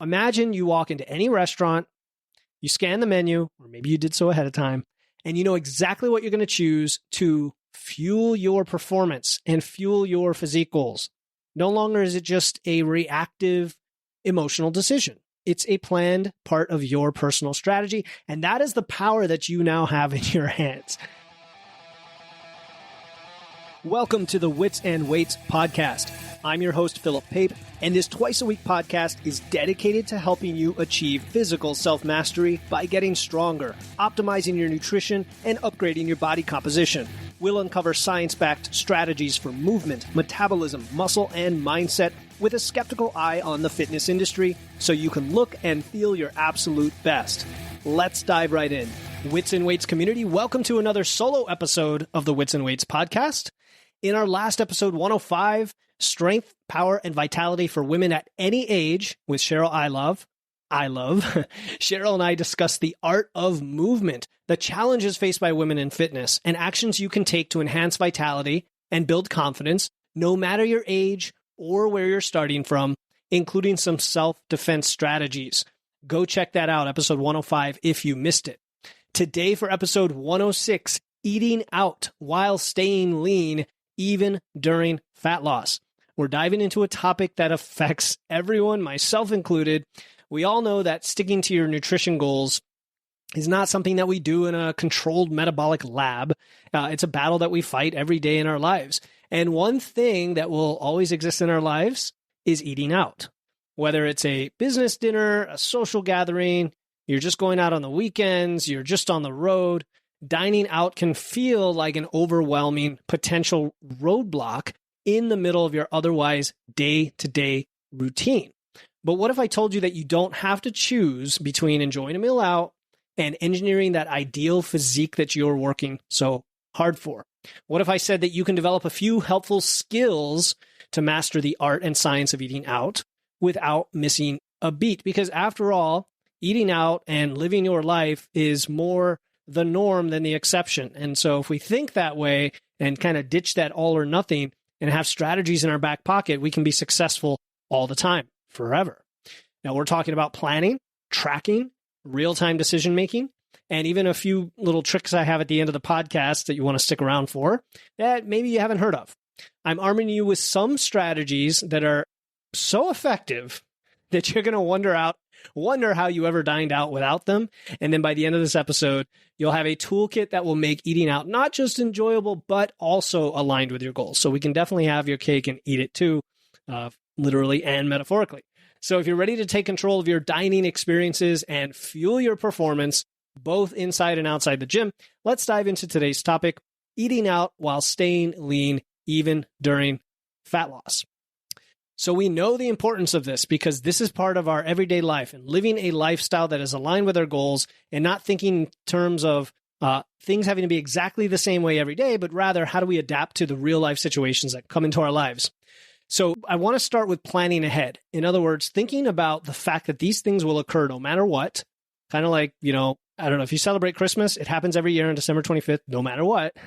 Imagine you walk into any restaurant, you scan the menu, or maybe you did so ahead of time, and you know exactly what you're going to choose to fuel your performance and fuel your physique goals. No longer is it just a reactive emotional decision. It's a planned part of your personal strategy, and that is the power that you now have in your hands. Welcome to the Wits and Weights podcast. I'm your host, Philip Pape, and this twice-a-week podcast is dedicated to helping you achieve physical self-mastery by getting stronger, optimizing your nutrition, and upgrading your body composition. We'll uncover science-backed strategies for movement, metabolism, muscle, and mindset with a skeptical eye on the fitness industry so you can look and feel your absolute best. Let's dive right in. Wits and Weights community, welcome to another solo episode of the Wits and Weights podcast. In our last episode 105, Strength, Power, and Vitality for Women at Any Age with Cheryl I love, Cheryl and I discussed the art of movement, the challenges faced by women in fitness, and actions you can take to enhance vitality and build confidence, no matter your age or where you're starting from, including some self-defense strategies. Go check that out, episode 105, if you missed it. Today for episode 106, Eating Out While Staying Lean, even during fat loss. We're diving into a topic that affects everyone, myself included. We all know that sticking to your nutrition goals is not something that we do in a controlled metabolic lab. It's a battle that we fight every day in our lives. And one thing that will always exist in our lives is eating out. Whether it's a business dinner, a social gathering, you're just going out on the weekends, you're just on the road, dining out can feel like an overwhelming potential roadblock in the middle of your otherwise day-to-day routine. But what if I told you that you don't have to choose between enjoying a meal out and engineering that ideal physique that you're working so hard for? What if I said that you can develop a few helpful skills to master the art and science of eating out without missing a beat? Because after all, eating out and living your life is more the norm than the exception. And so if we think that way and kind of ditch that all or nothing and have strategies in our back pocket, we can be successful all the time, forever. Now we're talking about planning, tracking, real-time decision-making, and even a few little tricks I have at the end of the podcast that you want to stick around for that maybe you haven't heard of. I'm arming you with some strategies that are so effective that you're going to wonder how you ever dined out without them. And then by the end of this episode, you'll have a toolkit that will make eating out not just enjoyable, but also aligned with your goals. So we can definitely have your cake and eat it too, literally and metaphorically. So if you're ready to take control of your dining experiences and fuel your performance, both inside and outside the gym, let's dive into today's topic, eating out while staying lean, even during fat loss. So we know the importance of this because this is part of our everyday life and living a lifestyle that is aligned with our goals and not thinking in terms of things having to be exactly the same way every day, but rather how do we adapt to the real life situations that come into our lives. So I want to start with planning ahead. In other words, thinking about the fact that these things will occur no matter what, kind of like, I don't know, if you celebrate Christmas, it happens every year on December 25th, no matter what.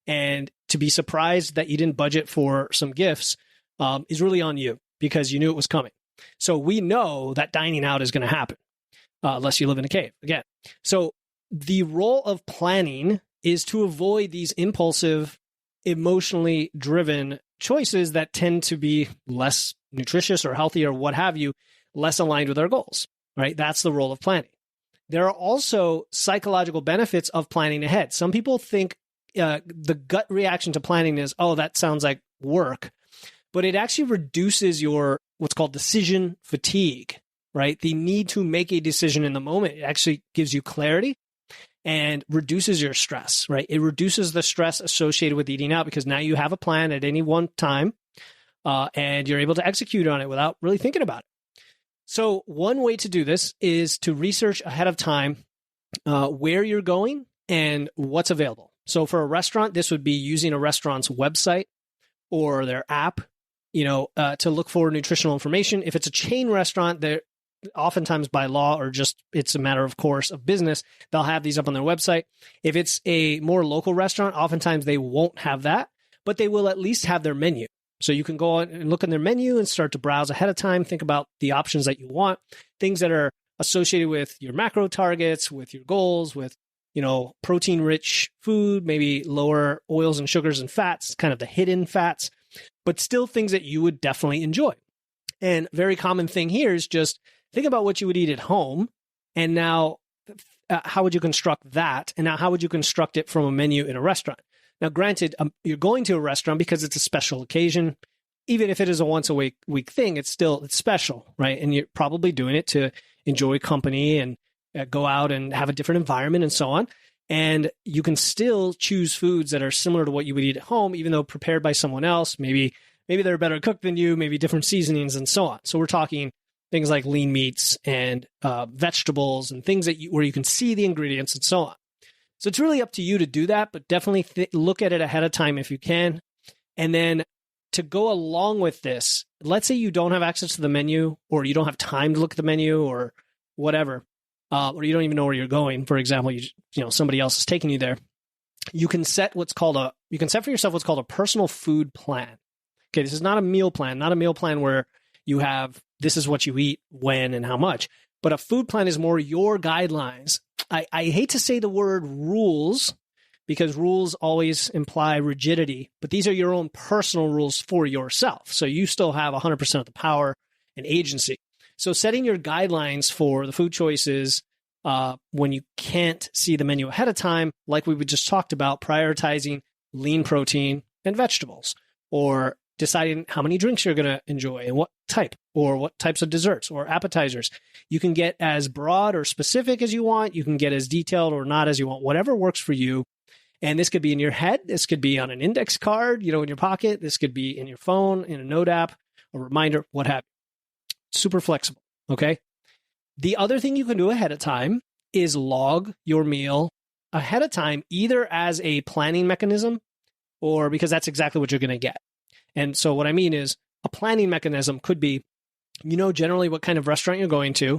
And to be surprised that you didn't budget for some gifts is really on you because you knew it was coming. So we know that dining out is going to happen unless you live in a cave again. So the role of planning is to avoid these impulsive, emotionally driven choices that tend to be less nutritious or healthy or what have you, less aligned with our goals, right? That's the role of planning. There are also psychological benefits of planning ahead. Some people think the gut reaction to planning is, oh, that sounds like work. But it actually reduces your what's called decision fatigue, right? The need to make a decision in the moment. It actually gives you clarity and reduces your stress, right? It reduces the stress associated with eating out because now you have a plan at any one time and you're able to execute on it without really thinking about it. So one way to do this is to research ahead of time where you're going and what's available. So for a restaurant, this would be using a restaurant's website or their app, to look for nutritional information. If it's a chain restaurant, they're oftentimes by law or just it's a matter of course of business, they'll have these up on their website. If it's a more local restaurant, oftentimes they won't have that, but they will at least have their menu. So you can go on and look in their menu and start to browse ahead of time. Think about the options that you want, things that are associated with your macro targets, with your goals, with, protein-rich food, maybe lower oils and sugars and fats, kind of the hidden fats, but still things that you would definitely enjoy. And a very common thing here is just think about what you would eat at home, and now how would you construct that? And now how would you construct it from a menu in a restaurant? Now, granted, you're going to a restaurant because it's a special occasion. Even if it is a once a week thing, it's special, right? And you're probably doing it to enjoy company and go out and have a different environment and so on. And you can still choose foods that are similar to what you would eat at home, even though prepared by someone else. Maybe they're better cooked than you, maybe different seasonings and so on. So we're talking things like lean meats and vegetables and things where you can see the ingredients and so on. So it's really up to you to do that, but definitely look at it ahead of time if you can. And then to go along with this, let's say you don't have access to the menu, or you don't have time to look at the menu, or whatever, or you don't even know where you're going. For example, somebody else is taking you there. You can set for yourself what's called a personal food plan. Okay, this is not a meal plan, where you have this is what you eat, when, and how much. But a food plan is more your guidelines. I hate to say the word rules, because rules always imply rigidity, but these are your own personal rules for yourself. So you still have 100% of the power and agency. So setting your guidelines for the food choices when you can't see the menu ahead of time, like we just talked about, prioritizing lean protein and vegetables, or deciding how many drinks you're going to enjoy and what type, or what types of desserts or appetizers. You can get as broad or specific as you want. You can get as detailed or not as you want, whatever works for you. And this could be in your head. This could be on an index card, in your pocket. This could be in your phone, in a note app, a reminder, what have you. Super flexible, okay? The other thing you can do ahead of time is log your meal ahead of time, either as a planning mechanism or because that's exactly what you're going to get. And so what I mean is a planning mechanism could be, generally what kind of restaurant you're going to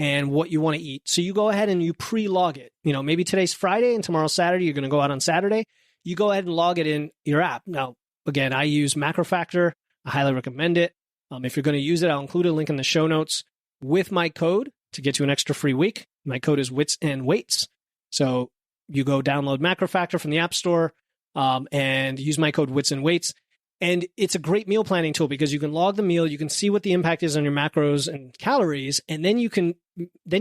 and what you want to eat. So you go ahead and you pre-log it. Maybe today's Friday and tomorrow's Saturday. You're going to go out on Saturday. You go ahead and log it in your app. Now, again, I use MacroFactor. I highly recommend it. If you're going to use it, I'll include a link in the show notes with my code to get you an extra free week. My code is Wits and Weights. So you go download MacroFactor from the App Store and use my code Wits and Weights. And it's a great meal planning tool because you can log the meal, you can see what the impact is on your macros and calories, and then you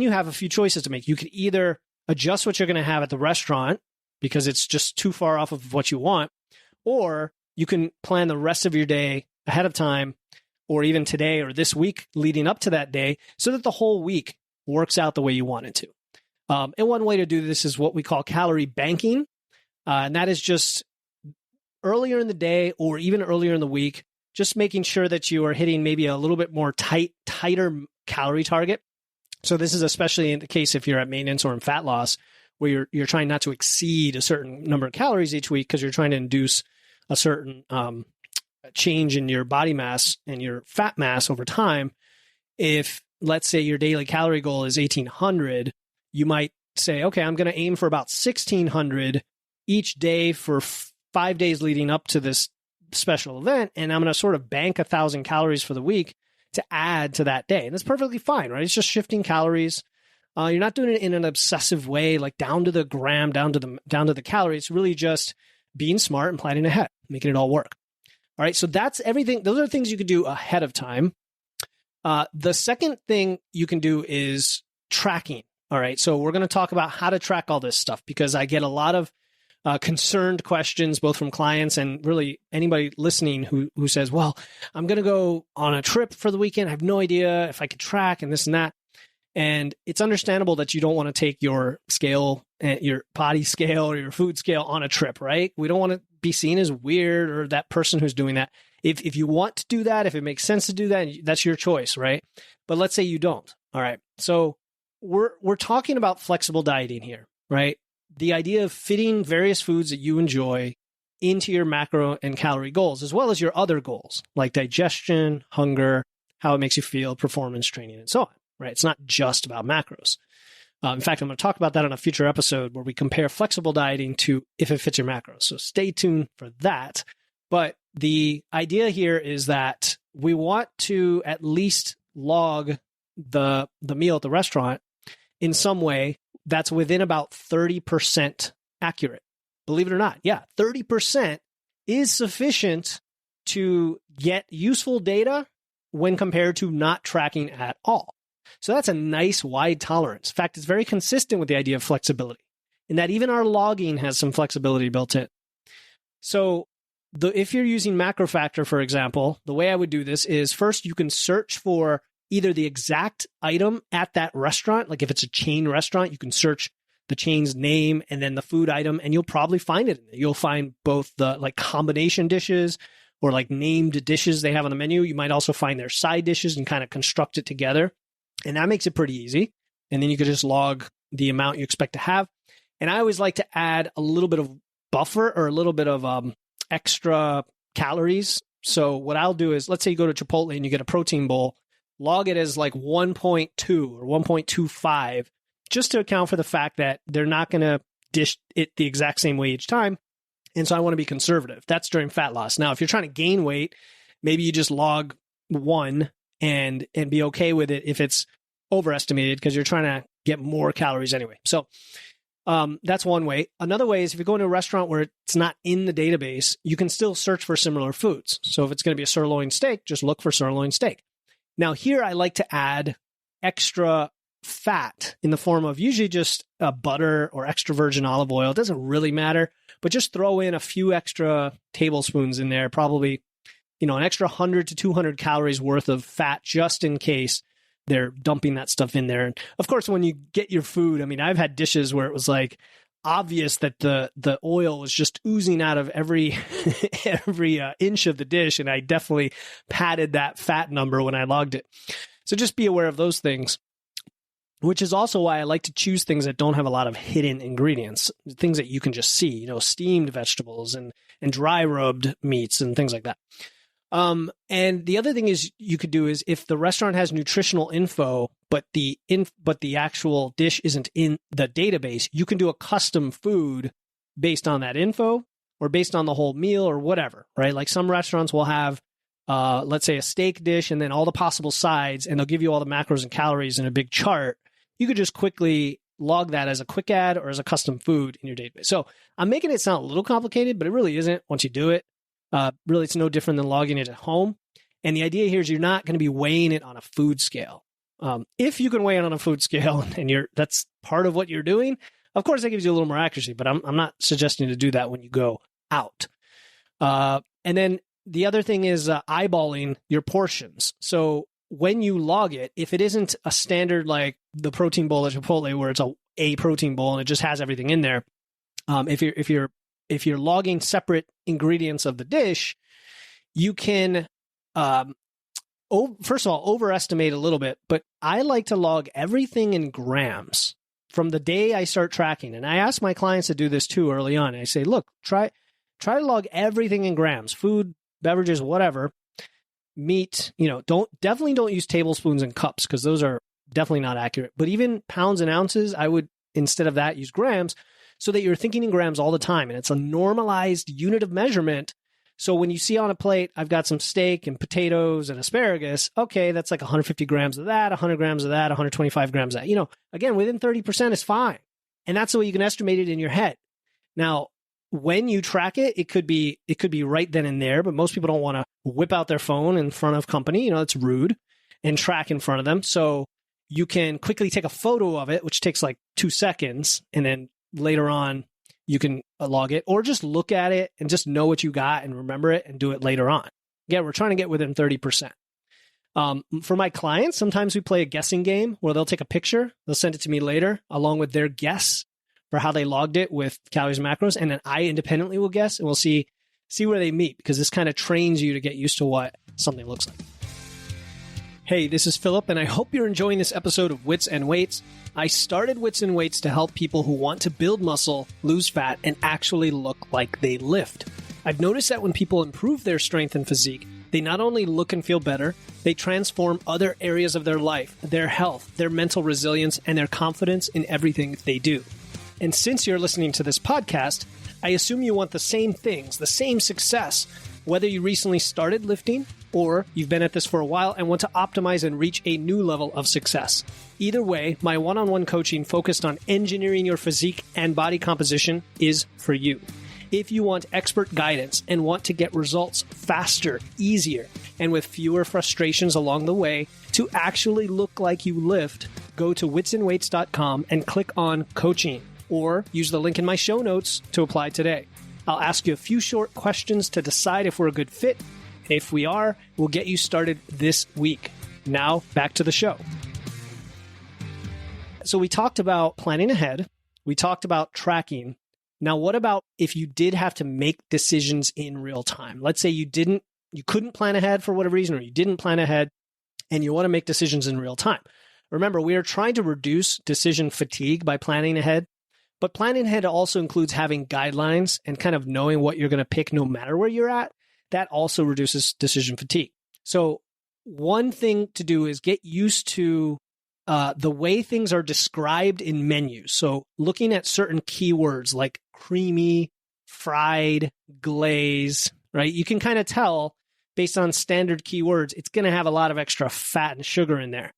have a few choices to make. You can either adjust what you're going to have at the restaurant because it's just too far off of what you want, or you can plan the rest of your day ahead of time, or even today or this week leading up to that day, so that the whole week works out the way you want it to. And one way to do this is what we call calorie banking, and that is just earlier in the day or even earlier in the week, just making sure that you are hitting maybe a little bit more tighter calorie target. So this is especially in the case if you're at maintenance or in fat loss, where you're trying not to exceed a certain number of calories each week because you're trying to induce a certain change in your body mass and your fat mass over time. If, let's say, your daily calorie goal is 1,800, you might say, okay, I'm going to aim for about 1,600 each day for 5 days leading up to this special event, and I'm going to sort of bank 1,000 calories for the week to add to that day. And that's perfectly fine, right? It's just shifting calories. You're not doing it in an obsessive way, like down to the gram, down to the calorie. It's really just being smart and planning ahead, making it all work. All right, so that's everything. Those are things you could do ahead of time. The second thing you can do is tracking. All right, so we're going to talk about how to track all this stuff because I get a lot of concerned questions, both from clients and really anybody listening who says, well, I'm going to go on a trip for the weekend. I have no idea if I could track and this and that. And it's understandable that you don't want to take your scale, your body scale or your food scale on a trip, right? We don't want to be seen as weird or that person who's doing that. If you want to do that, if it makes sense to do that, that's your choice, right? But let's say you don't. All right. So we're talking about flexible dieting here, right? The idea of fitting various foods that you enjoy into your macro and calorie goals, as well as your other goals like digestion, hunger, how it makes you feel, performance training, and so on, right? It's not just about macros. In fact, I'm going to talk about that on a future episode where we compare flexible dieting to if it fits your macros. So stay tuned for that. But the idea here is that we want to at least log the meal at the restaurant in some way that's within about 30% accurate. Believe it or not. Yeah, 30% is sufficient to get useful data when compared to not tracking at all. So that's a nice wide tolerance. In fact, it's very consistent with the idea of flexibility in that even our logging has some flexibility built in. So if you're using MacroFactor, for example, the way I would do this is first you can search for either the exact item at that restaurant. Like if it's a chain restaurant, you can search the chain's name and then the food item, and you'll probably find it in there. You'll find both the like combination dishes or like named dishes they have on the menu. You might also find their side dishes and kind of construct it together. And that makes it pretty easy. And then you could just log the amount you expect to have. And I always like to add a little bit of buffer or a little bit of extra calories. So what I'll do is, let's say you go to Chipotle and you get a protein bowl, log it as like 1.2 or 1.25, just to account for the fact that they're not going to dish it the exact same way each time. And so I want to be conservative. That's during fat loss. Now, if you're trying to gain weight, maybe you just log 1 and be okay with it if it's overestimated because you're trying to get more calories anyway. So that's one way. Another way is if you're going to a restaurant where it's not in the database, you can still search for similar foods. So if it's going to be a sirloin steak, just look for sirloin steak. Now here I like to add extra fat in the form of usually just butter or extra virgin olive oil. It doesn't really matter, but just throw in a few extra tablespoons in there, probably, an extra 100 to 200 calories worth of fat just in case they're dumping that stuff in there. And of course, when you get your food, I've had dishes where it was like obvious that the oil was just oozing out of every inch of the dish. And I definitely padded that fat number when I logged it. So just be aware of those things, which is also why I like to choose things that don't have a lot of hidden ingredients, things that you can just see, steamed vegetables and dry rubbed meats and things like that. And the other thing is you could do is if the restaurant has nutritional info, but the actual dish isn't in the database, you can do a custom food based on that info or based on the whole meal or whatever, right? Like some restaurants will have, let's say a steak dish and then all the possible sides, and they'll give you all the macros and calories in a big chart. You could just quickly log that as a quick add or as a custom food in your database. So I'm making it sound a little complicated, but it really isn't once you do it. Really, it's no different than logging it at home. And the idea here is you're not going to be weighing it on a food scale. If you can weigh it on a food scale and that's part of what you're doing, of course, that gives you a little more accuracy, but I'm not suggesting to do that when you go out. And then the other thing is eyeballing your portions. So when you log it, if it isn't a standard like the protein bowl at Chipotle where it's a protein bowl and it just has everything in there, if you're logging separate ingredients of the dish, you can, first of all, overestimate a little bit, but I like to log everything in grams from the day I start tracking. And I ask my clients to do this too early on. I say, look, try to log everything in grams, food, beverages, whatever, meat, definitely don't use tablespoons and cups because those are definitely not accurate. But even pounds and ounces, I would, instead of that, use grams, so that you're thinking in grams all the time. And it's a normalized unit of measurement. So when you see on a plate, I've got some steak and potatoes and asparagus. Okay, that's like 150 grams of that, 100 grams of that, 125 grams of that. Again, within 30% is fine. And that's the way you can estimate it in your head. Now, when you track it, it could be right then and there, but most people don't want to whip out their phone in front of company. It's rude, and track in front of them. So you can quickly take a photo of it, which takes like 2 seconds, and then later on, you can log it or just look at it and just know what you got and remember it and do it later on. Again, we're trying to get within 30%. For my clients, sometimes we play a guessing game where they'll take a picture, they'll send it to me later along with their guess for how they logged it with calories and macros. And then I independently will guess and we'll see where they meet, because this kind of trains you to get used to what something looks like. Hey, this is Philip, and I hope you're enjoying this episode of Wits and Weights. I started Wits and Weights to help people who want to build muscle, lose fat, and actually look like they lift. I've noticed that when people improve their strength and physique, they not only look and feel better, they transform other areas of their life, their health, their mental resilience, and their confidence in everything they do. And since you're listening to this podcast, I assume you want the same things, the same success, Whether you recently started lifting or you've been at this for a while and want to optimize and reach a new level of success. Either way, my one-on-one coaching focused on engineering your physique and body composition is for you. If you want expert guidance and want to get results faster, easier, and with fewer frustrations along the way to actually look like you lift, go to witsandweights.com and click on coaching, or use the link in my show notes to apply today. I'll ask you a few short questions to decide if we're a good fit. And if we are, we'll get you started this week. Now, back to the show. So we talked about planning ahead. We talked about tracking. Now, what about if you did have to make decisions in real time? Let's say you couldn't plan ahead for whatever reason, or you didn't plan ahead and you want to make decisions in real time. Remember, we are trying to reduce decision fatigue by planning ahead. But planning ahead also includes having guidelines and kind of knowing what you're going to pick no matter where you're at. That also reduces decision fatigue. So one thing to do is get used to the way things are described in menus. So looking at certain keywords like creamy, fried, glaze, right? You can kind of tell based on standard keywords, it's going to have a lot of extra fat and sugar in there.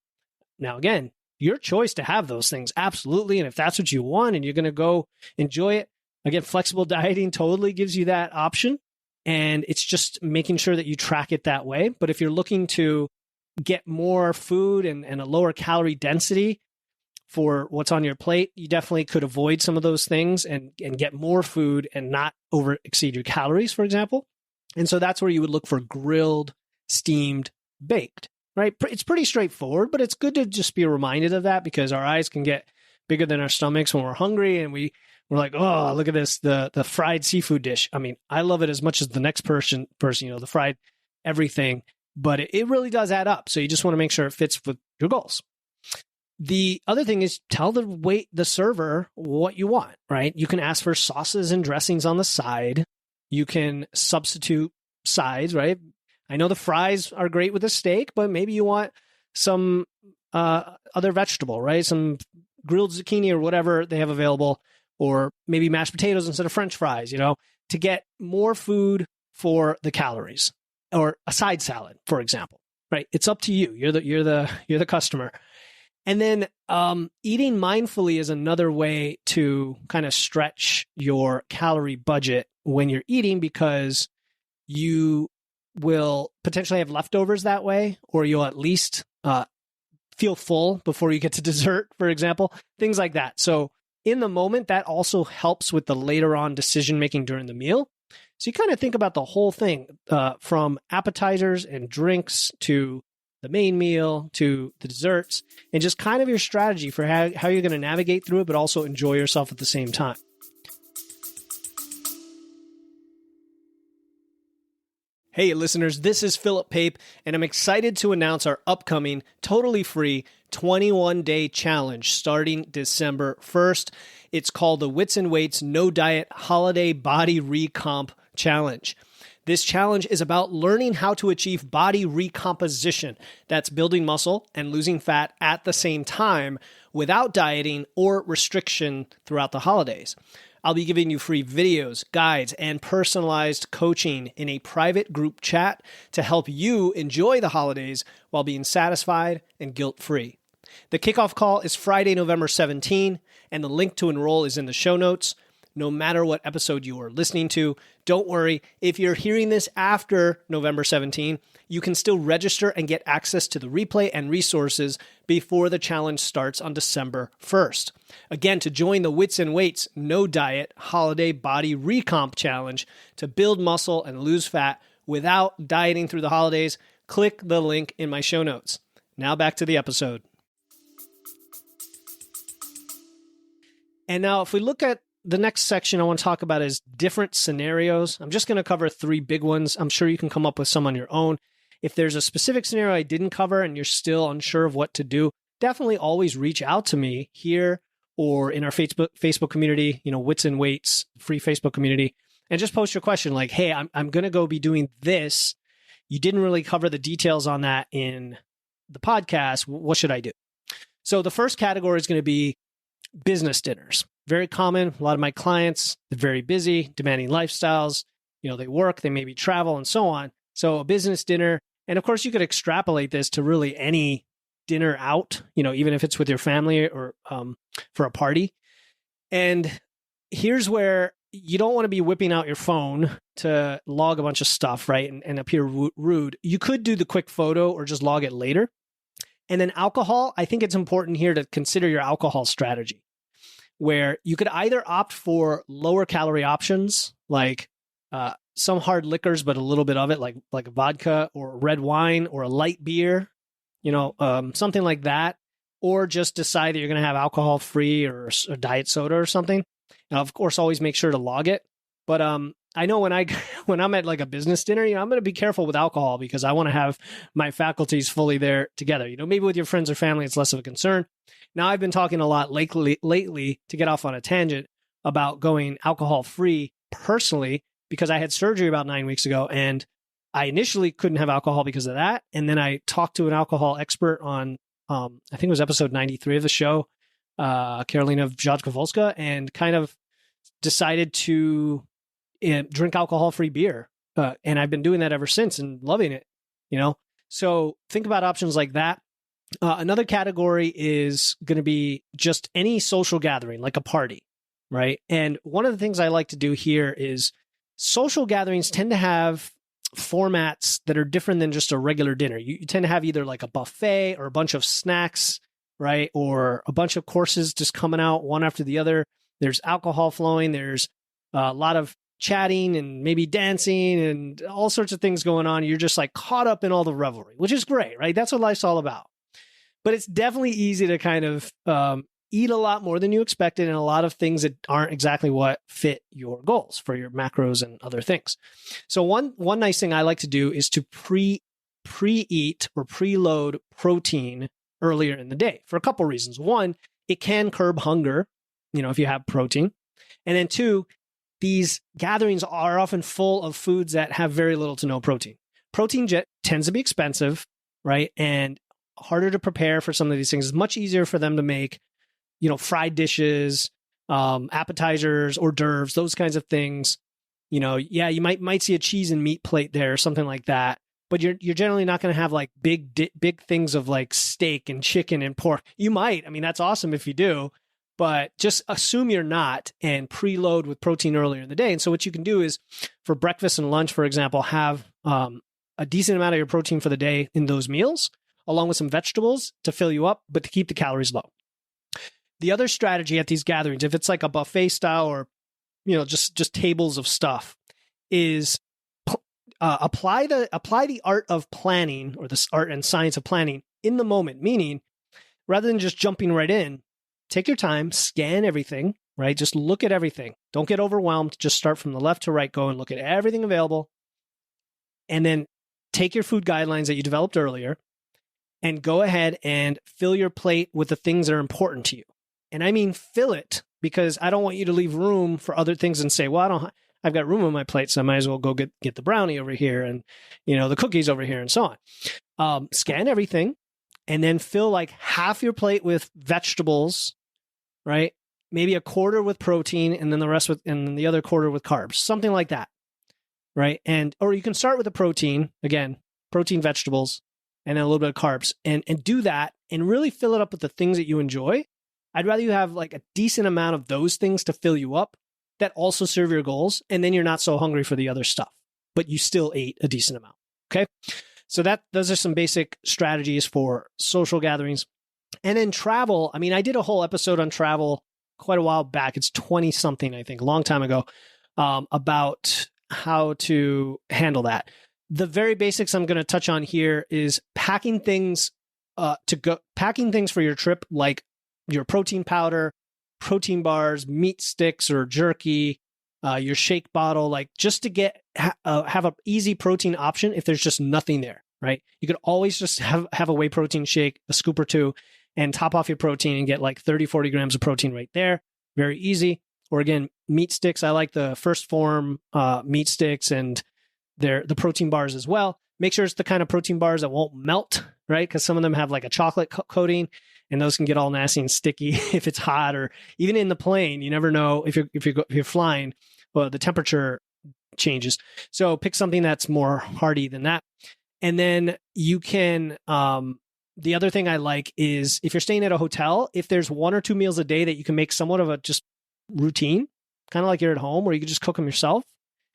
Now, again, your choice to have those things, absolutely. And if that's what you want and you're going to go enjoy it, again, flexible dieting totally gives you that option. And it's just making sure that you track it that way. But if you're looking to get more food and a lower calorie density for what's on your plate, you definitely could avoid some of those things and get more food and not over exceed your calories, for example. And so that's where you would look for grilled, steamed, baked. Right? It's pretty straightforward, but it's good to just be reminded of that because our eyes can get bigger than our stomachs when we're hungry and we're like, oh, look at this, the fried seafood dish. I mean, I love it as much as the next person, the fried everything, but it really does add up. So you just want to make sure it fits with your goals. The other thing is tell the server what you want, right? You can ask for sauces and dressings on the side. You can substitute sides, right? I know the fries are great with a steak, but maybe you want some other vegetable, right? Some grilled zucchini or whatever they have available, or maybe mashed potatoes instead of French fries, to get more food for the calories, or a side salad, for example, right? It's up to you. You're the customer. And then eating mindfully is another way to kind of stretch your calorie budget when you're eating, because you will potentially have leftovers that way, or you'll at least feel full before you get to dessert, for example, things like that. So in the moment, that also helps with the later on decision-making during the meal. So you kind of think about the whole thing from appetizers and drinks to the main meal to the desserts, and just kind of your strategy for how you're going to navigate through it, but also enjoy yourself at the same time. Hey listeners, this is Philip Pape, and I'm excited to announce our upcoming totally free 21-day challenge starting December 1st. It's called the Wits and Weights No Diet Holiday Body Recomp Challenge. This challenge is about learning how to achieve body recomposition. That's building muscle and losing fat at the same time without dieting or restriction throughout the holidays. I'll be giving you free videos, guides, and personalized coaching in a private group chat to help you enjoy the holidays while being satisfied and guilt-free. The kickoff call is Friday, November 17, and the link to enroll is in the show notes. No matter what episode you are listening to, don't worry. If you're hearing this after November 17, you can still register and get access to the replay and resources before the challenge starts on December 1st. Again, to join the Wits and Weights No Diet Holiday Body Recomp Challenge to build muscle and lose fat without dieting through the holidays, click the link in my show notes. Now back to the episode. And now if we look at the next section I want to talk about is different scenarios. I'm just going to cover 3 big ones. I'm sure you can come up with some on your own. If there's a specific scenario I didn't cover and you're still unsure of what to do, definitely always reach out to me here or in our Facebook community, Wits and Weights, free Facebook community, and just post your question like, hey, I'm going to go be doing this. You didn't really cover the details on that in the podcast. What should I do? So the first category is going to be business dinners. Very common. A lot of my clients, they're very busy, demanding lifestyles. they work, they maybe travel and so on. So a business dinner, and of course you could extrapolate this to really any dinner out, even if it's with your family or for a party. And here's where you don't want to be whipping out your phone to log a bunch of stuff, right? And appear rude. You could do the quick photo or just log it later. And then alcohol, I think it's important here to consider your alcohol strategy, where you could either opt for lower calorie options, like some hard liquors, but a little bit of it, like vodka or red wine or a light beer, something like that, or just decide that you're going to have alcohol free or a diet soda or something. Now, of course, always make sure to log it. But I know when I'm at like a business dinner, I'm going to be careful with alcohol because I want to have my faculties fully there together. Maybe with your friends or family, it's less of a concern. Now, I've been talking a lot lately to get off on a tangent about going alcohol free personally, because I had surgery about 9 weeks ago and I initially couldn't have alcohol because of that. And then I talked to an alcohol expert on, I think it was episode 93 of the show, Karolina Wjodkowska, and kind of decided to drink alcohol-free beer. And I've been doing that ever since and loving it, So think about options like that. Another category is going to be just any social gathering, like a party, right? And one of the things I like to do here is social gatherings tend to have formats that are different than just a regular dinner. You tend to have either like a buffet or a bunch of snacks, right? Or a bunch of courses just coming out one after the other. There's alcohol flowing. There's a lot of chatting and maybe dancing and all sorts of things going on. You're just like caught up in all the revelry, which is great, right? That's what life's all about. But it's definitely easy to kind of eat a lot more than you expected and a lot of things that aren't exactly what fit your goals for your macros and other things. So one nice thing I like to do is to pre-eat or preload protein earlier in the day for a couple reasons. One, it can curb hunger, if you have protein. And then two, these gatherings are often full of foods that have very little to no protein. Protein tends to be expensive, right? And harder to prepare for some of these things. It's much easier for them to make, fried dishes, appetizers, hors d'oeuvres, those kinds of things. You might see a cheese and meat plate there or something like that. But you're generally not going to have like big things of like steak and chicken and pork. You might. I mean, that's awesome if you do. But just assume you're not and preload with protein earlier in the day. And so what you can do is for breakfast and lunch, for example, have a decent amount of your protein for the day in those meals, along with some vegetables to fill you up, but to keep the calories low. The other strategy at these gatherings, if it's like a buffet style or, just tables of stuff, is apply the art of planning or the art and science of planning in the moment, meaning rather than just jumping right in, take your time, scan everything, right? Just look at everything. Don't get overwhelmed. Just start from the left to right, go and look at everything available. And then take your food guidelines that you developed earlier and go ahead and fill your plate with the things that are important to you. And I mean, fill it, because I don't want you to leave room for other things and say, well, I've got room on my plate, so I might as well go get the brownie over here and, the cookies over here and so on. Scan everything and then fill like half your plate with vegetables, right? Maybe a quarter with protein and then and then the other quarter with carbs, something like that, right? Or you can start with the protein, again, protein, vegetables, and then a little bit of carbs and do that and really fill it up with the things that you enjoy. I'd rather you have like a decent amount of those things to fill you up that also serve your goals. And then you're not so hungry for the other stuff, but you still ate a decent amount. Okay. So those are some basic strategies for social gatherings. And then travel. I mean, I did a whole episode on travel quite a while back. It's 20 something, I think, a long time ago, about how to handle that. The very basics I'm going to touch on here is packing things for your trip, like your protein powder, protein bars, meat sticks or jerky, your shake bottle, like just to have an easy protein option if there's just nothing there, right? You could always just have a whey protein shake, a scoop or two, and top off your protein and get like 30, 40 grams of protein right there. Very easy. Or again, meat sticks. I like the First Form meat sticks and the protein bars as well. Make sure it's the kind of protein bars that won't melt, right? Because some of them have like a chocolate coating, and those can get all nasty and sticky if it's hot, or even in the plane. You never know if you're flying. Well, the temperature changes. So pick something that's more hearty than that. And then you can, the other thing I like is if you're staying at a hotel, if there's 1 or 2 meals a day that you can make somewhat of a just routine, kind of like you're at home where you can just cook them yourself,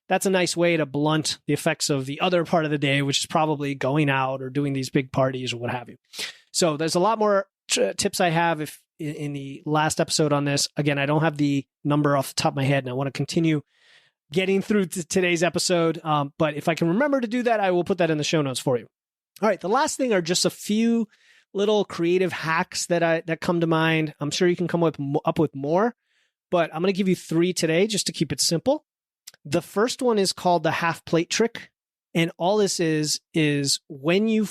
that's a nice way to blunt the effects of the other part of the day, which is probably going out or doing these big parties or what have you. So there's a lot more tips I have if in the last episode on this. Again, I don't have the number off the top of my head, and I want to continue getting through to today's episode. But if I can remember to do that, I will put that in the show notes for you. All right, the last thing are just a few little creative hacks that come to mind. I'm sure you can come up with more, but I'm going to give you 3 today just to keep it simple. The first one is called the half plate trick. And all this is when you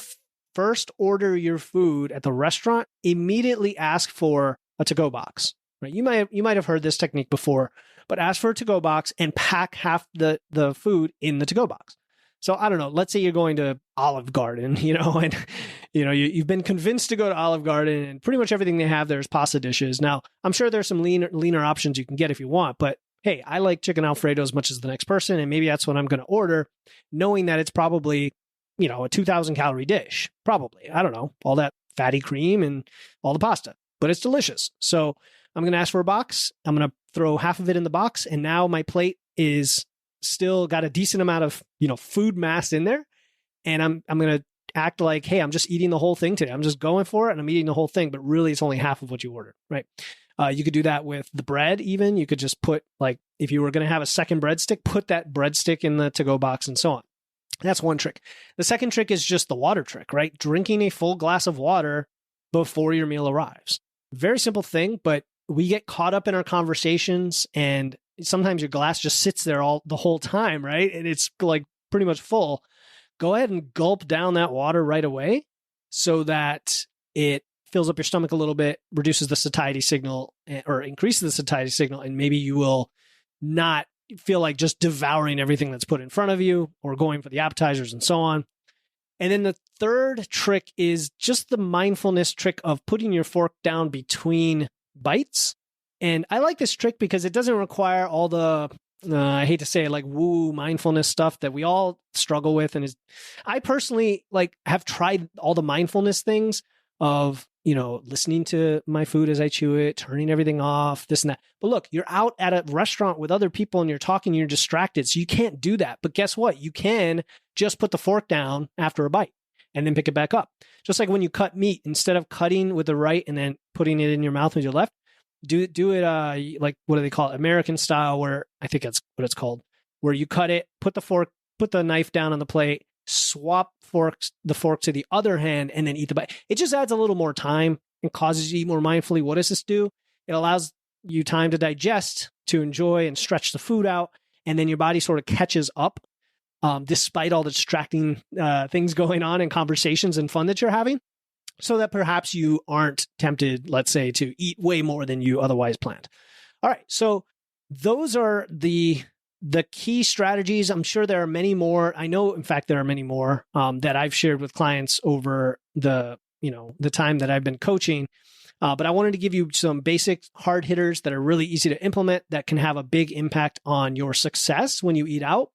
first order your food at the restaurant, immediately ask for a to-go box. Right? You might have heard this technique before, but ask for a to-go box and pack half the food in the to-go box. So I don't know, let's say you're going to Olive Garden, and you've been convinced to go to Olive Garden, and pretty much everything they have there is pasta dishes. Now, I'm sure there's some leaner options you can get if you want, but hey, I like chicken Alfredo as much as the next person, and maybe that's what I'm going to order, knowing that it's probably, a 2,000 calorie dish. Probably. I don't know, all that fatty cream and all the pasta, but it's delicious. So I'm going to ask for a box. I'm going to throw half of it in the box, and now my plate is still got a decent amount of, food mass in there. And I'm going to act like, hey, I'm just eating the whole thing today. I'm just going for it and I'm eating the whole thing, but really it's only half of what you ordered, right? You could do that with the bread even. You could just put, like, if you were going to have a second breadstick, put that breadstick in the to-go box and so on. That's one trick. The second trick is just the water trick, right? Drinking a full glass of water before your meal arrives. Very simple thing, but we get caught up in our conversations, and sometimes your glass just sits there the whole time, right? And it's like pretty much full. Go ahead and gulp down that water right away so that it fills up your stomach a little bit, reduces the satiety signal or increases the satiety signal, and maybe you will not feel like just devouring everything that's put in front of you or going for the appetizers and so on. And then the third trick is just the mindfulness trick of putting your fork down between bites. And I like this trick because it doesn't require all the, I hate to say it, like woo mindfulness stuff that we all struggle with. And I personally have tried all the mindfulness things of, listening to my food as I chew it, turning everything off, this and that. But look, you're out at a restaurant with other people and you're talking, you're distracted. So you can't do that. But guess what? You can just put the fork down after a bite and then pick it back up. Just like when you cut meat, instead of cutting with the right and then putting it in your mouth with your left, do it like, what do they call it? American style, where I think that's what it's called, where you cut it, put the knife down on the plate, swap the fork to the other hand, and then eat the bite. It just adds a little more time and causes you to eat more mindfully. What does this do? It allows you time to digest, to enjoy and stretch the food out, and then your body sort of catches up despite all the distracting things going on and conversations and fun that you're having, so that perhaps you aren't tempted, let's say, to eat way more than you otherwise planned. All right, so those are the key strategies. I'm sure there are many more. I know, in fact, there are many more that I've shared with clients over the time that I've been coaching. But I wanted to give you some basic hard hitters that are really easy to implement that can have a big impact on your success when you eat out.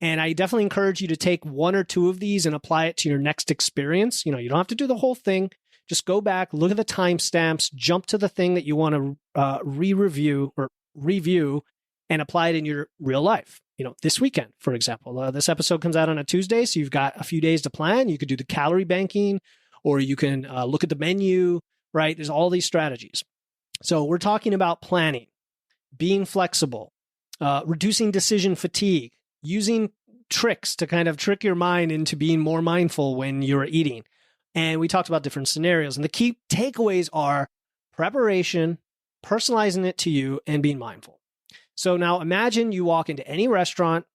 And I definitely encourage you to take 1 or 2 of these and apply it to your next experience. You don't have to do the whole thing. Just go back, look at the timestamps, jump to the thing that you want to review, and apply it in your real life. This weekend, for example, this episode comes out on a Tuesday, so you've got a few days to plan. You could do the calorie banking, or you can look at the menu, right? There's all these strategies. So we're talking about planning, being flexible, reducing decision fatigue, using tricks to kind of trick your mind into being more mindful when you're eating. And we talked about different scenarios. And the key takeaways are preparation, personalizing it to you, and being mindful. So now imagine you walk into any restaurant,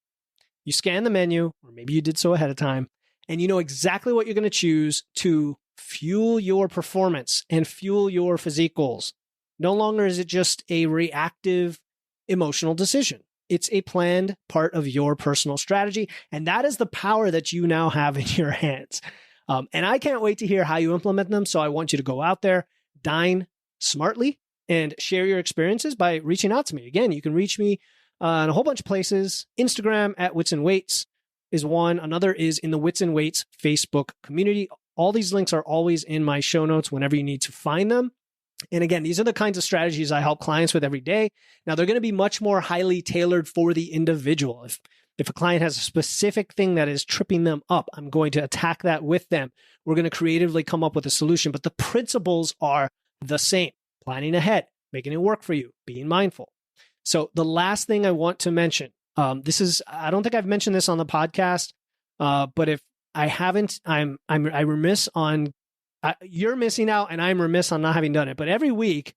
you scan the menu, or maybe you did so ahead of time, and you know exactly what you're going to choose to fuel your performance and fuel your physique goals. No longer is it just a reactive emotional decision. It's a planned part of your personal strategy, and that is the power that you now have in your hands. And I can't wait to hear how you implement them, so I want you to go out there, dine smartly, and share your experiences by reaching out to me. Again, you can reach me and a whole bunch of places. Instagram at Wits and Weights is one. Another is in the Wits and Weights Facebook community. All these links are always in my show notes whenever you need to find them. And again, these are the kinds of strategies I help clients with every day. Now, they're going to be much more highly tailored for the individual. If a client has a specific thing that is tripping them up, I'm going to attack that with them. We're going to creatively come up with a solution, but the principles are the same. Planning ahead, making it work for you, being mindful. So the last thing I want to mention, I don't think I've mentioned this on the podcast, but if I haven't, I'm remiss on, you're missing out and I'm remiss on not having done it. But every week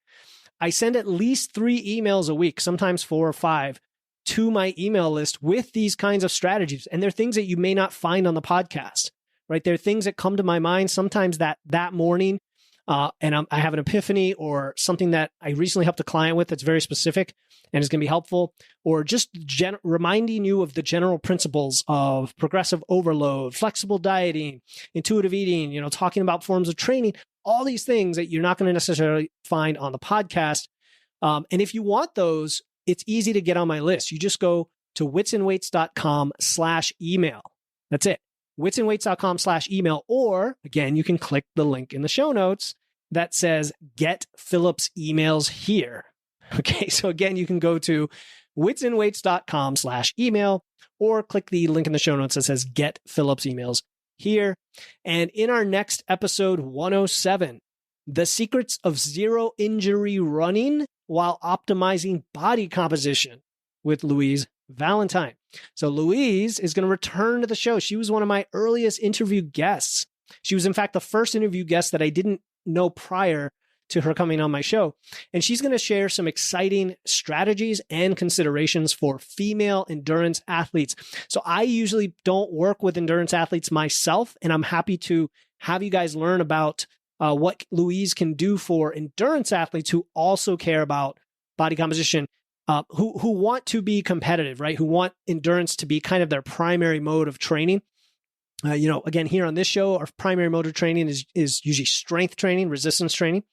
I send at least 3 emails a week, sometimes 4 or 5, to my email list with these kinds of strategies. And they're things that you may not find on the podcast, right? They're things that come to my mind sometimes that morning, and I have an epiphany or something that I recently helped a client with that's very specific and is going to be helpful, or just reminding you of the general principles of progressive overload, flexible dieting, intuitive eating, talking about forms of training, all these things that you're not going to necessarily find on the podcast. And if you want those, it's easy to get on my list. You just go to witsandweights.com/email. That's it. witsandweights.com/email. Or again, you can click the link in the show notes that says get Philip's emails here. Okay. So again, you can go to witsandweights.com/email or click the link in the show notes that says get Philip's emails here. And in our next episode 107, the secrets of zero injury running while optimizing body composition with Louise Valentine. So Louise is going to return to the show. She was one of my earliest interview guests. She was, in fact, the first interview guest that I didn't know prior to her coming on my show. And she's going to share some exciting strategies and considerations for female endurance athletes. So I usually don't work with endurance athletes myself, and I'm happy to have you guys learn about what Louise can do for endurance athletes who also care about body composition, who want to be competitive, right? Who want endurance to be kind of their primary mode of training. Again, here on this show, our primary mode of training is usually strength training, resistance training.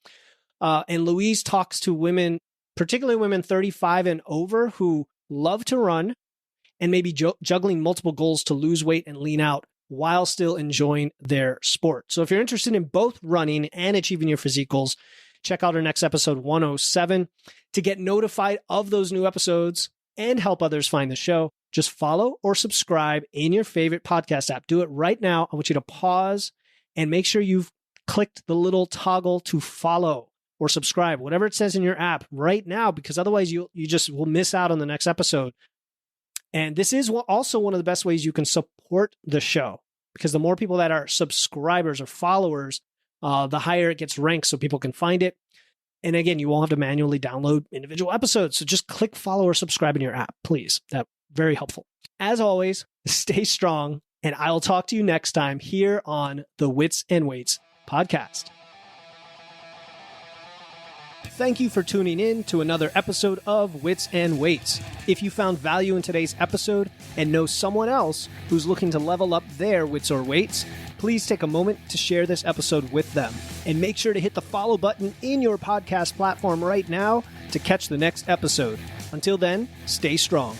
And Louise talks to women, particularly women 35 and over, who love to run and maybe juggling multiple goals to lose weight and lean out while still enjoying their sport. So if you're interested in both running and achieving your physique goals, check out our next episode 107. To get notified of those new episodes and help others find the show, just follow or subscribe in your favorite podcast app. Do it right now. I want you to pause and make sure you've clicked the little toggle to follow or subscribe, whatever it says in your app right now, because otherwise you just will miss out on the next episode. And this is also one of the best ways you can support the show, because the more people that are subscribers or followers, the higher it gets ranked so people can find it. And again, you won't have to manually download individual episodes. So just click follow or subscribe in your app, please. That's very helpful. As always, stay strong, and I'll talk to you next time here on the Wits and Weights podcast. Thank you for tuning in to another episode of Wits and Weights. If you found value in today's episode and know someone else who's looking to level up their wits or weights, please take a moment to share this episode with them. And make sure to hit the follow button in your podcast platform right now to catch the next episode. Until then, stay strong.